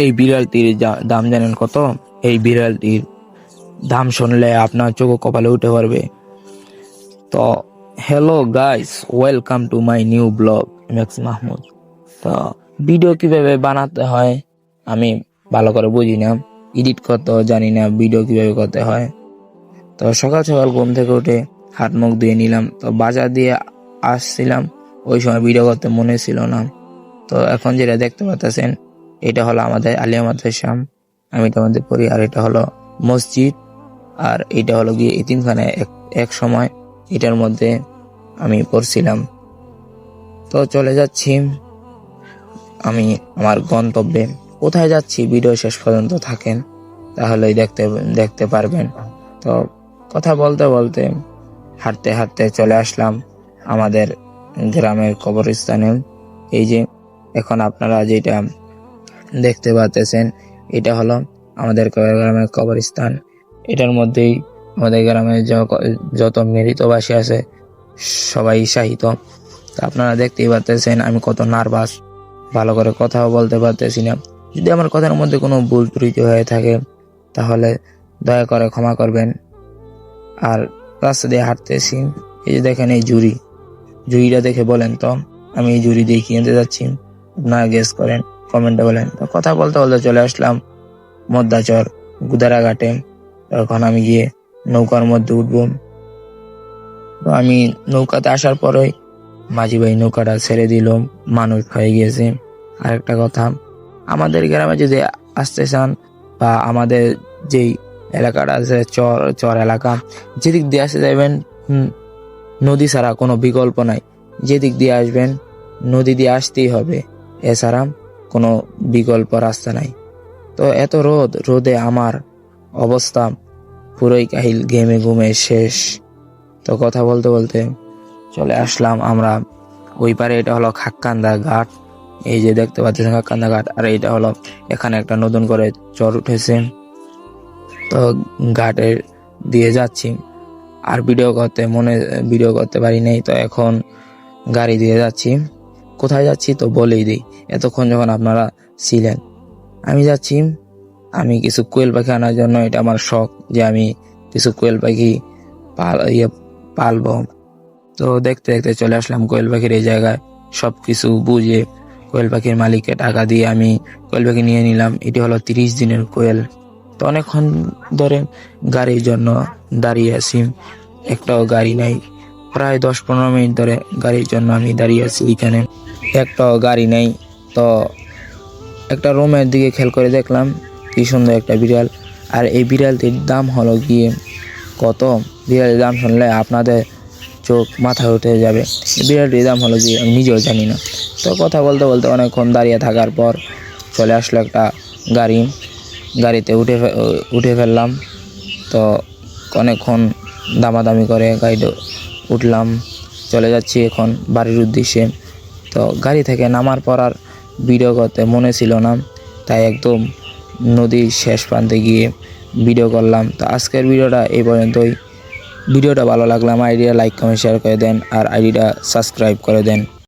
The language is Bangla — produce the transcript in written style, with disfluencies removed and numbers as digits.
এই বিড়ালটির দাম জানেন কত? এই বিড়ালটির দাম শুনলে আপনার চোখ কপালে উঠে পড়বে। তো hello guys, welcome to my new blog MX Mahmud. তো ভিডিও কিভাবে বানাতে হয় আমি ভালো করে বুঝি না, এডিট করতেও জানি না, ভিডিও কিভাবে করতে হয়। তো সকাল সকাল ঘুম থেকে উঠে হাত মুখ ধুয়ে নিলাম, তো বাজার দিয়ে আসছিলাম, ওই সময় ভিডিও করতে মনে ছিল না। তো এখন যেটা দেখতে পাচ্ছেন এটা হলো আমাদের আলিয়া মাদ্রাসা, আমি এটা মধ্যে পড়ি, আর এটা হলো মসজিদ, আর এটা হলো গিয়ে এতিমখানা। এক সময় এটার মধ্যে আমি পড়ছিলাম। তো চলে যাচ্ছি আমি আমার গন্তব্যে। কোথায় যাচ্ছি ভিডিও শেষ পর্যন্ত থাকেন, তাহলেই দেখতে পারবেন। তো কথা বলতে বলতে হাঁটতে হাঁটতে চলে আসলাম আমাদের গ্রামের কবরস্থানে। এই যে এখন আপনারা যেটা দেখতে পাচ্ছেন এটা হলো আমাদের গ্রামের কবরস্থান। এটার মধ্যেই আমাদের গ্রামে যত মৃতবাসী আছে সবাই শাহিত। তো আপনারা দেখতেই পাচ্ছেন আমি কত নার্ভাস, ভালো করে কথাও বলতে পারতেছি না। যদি আমার কথার মধ্যে কোনো ভুল ত্রুটি হয়ে থাকে তাহলে দয়া করে ক্ষমা করবেন। আর রাস্তা দিয়ে হাঁটতেছি, এই যে দেখেন এই জুড়িটা দেখে বলেন তো আমি এই জুড়ি দিয়ে কিনতে যাচ্ছি, আপনারা গেস করেন, কমেন্টে বলেন। তো কথা বলতে বলতে চলে আসলাম মধ্যাচর গুদারাঘাটে। তখন আমি গিয়ে নৌকার মধ্যে উঠবো। তো আমি নৌকাতে আসার পরেই মাঝি ভাই নৌকাটা ছেড়ে দিল, মানুষ হয়ে গিয়েছে। আরেকটা কথা, আমাদের গ্রামে যদি আসতে চান বা আমাদের যেই এলাকাটা আছে চর এলাকা, যেদিক দিয়ে আসতে যাবেন নদী ছাড়া কোনো বিকল্প নাই। যেদিক দিয়ে আসবেন নদী দিয়ে আসতেই হবে, এছাড়া কোনো বিকল্প রাস্তা নাই। তো এত রোদে আমার অবস্থা পুরোই কাহিল, ঘেমে ঘুমে শেষ। তো কথা বলতে বলতে চলে আসলাম আমরা ওই পারে, এটা হলো খাক্কান্দা ঘাট। এই যে দেখতে পাচ্ছেন খাক্কান্দা ঘাট, আর এটা হলো এখানে একটা নতুন করে চর উঠেছে। তো ঘাটের দিয়ে যাচ্ছি, আর ভিডিও করতে পারি নাই। তো এখন গাড়ি দিয়ে যাচ্ছি। কোথায় যাচ্ছি তো বলেই দিই, এতক্ষণ যখন আপনারা ছিলেন। আমি কিছু কোয়েল পাখি আনার জন্য, এটা আমার শখ যে আমি কিছু কোয়েল পাখি পালবো। তো দেখতে দেখতে চলে আসলাম কোয়েল পাখির এই জায়গায়। সবকিছু বুঝে কোয়েল পাখির মালিককে টাকা দিয়ে আমি কোয়েল পাখি নিয়ে নিলাম। এটি হলো 30 দিনের কোয়েল। তো অনেকক্ষণ ধরে গাড়ির জন্য দাঁড়িয়ে আছি, একটাও গাড়ি নাই। প্রায় 10-15 মিনিট ধরে গাড়ির জন্য আমি দাঁড়িয়ে আছি এখানে, একটাও গাড়ি নেই। তো একটা রুমের দিকে খেয়াল করে দেখলাম কি সুন্দর একটা বিড়াল, আর এই বিড়ালটির দাম হলো গিয়ে কত। বিড়ালের দাম শুনলে আপনাদের চোখ মাথায় উঠে যাবে। বিড়ালটির দাম হলো গিয়ে আমি নিজেও জানি না। তো কথা বলতে বলতে অনেকক্ষণ দাঁড়িয়ে থাকার পর চলে আসলো একটা গাড়িতে উঠে ফেললাম। তো অনেকক্ষণ দামাদামি করে গাড়িতে উঠলাম, চলে যাচ্ছি এখন বাড়ির উদ্দেশ্যে। তো গাড়ি থেকে নামার পর আর ভিডিও করতে মনে ছিল না, তাই একদম নদীর শেষ প্রান্তে গিয়ে ভিডিও করলাম। তো আজকের ভিডিওটা এই পর্যন্তই। ভিডিওটা ভালো লাগলে আমার আইডিটা লাইক কমেন্ট শেয়ার করে দেন, আর আইডিটা সাবস্ক্রাইব করে দেন।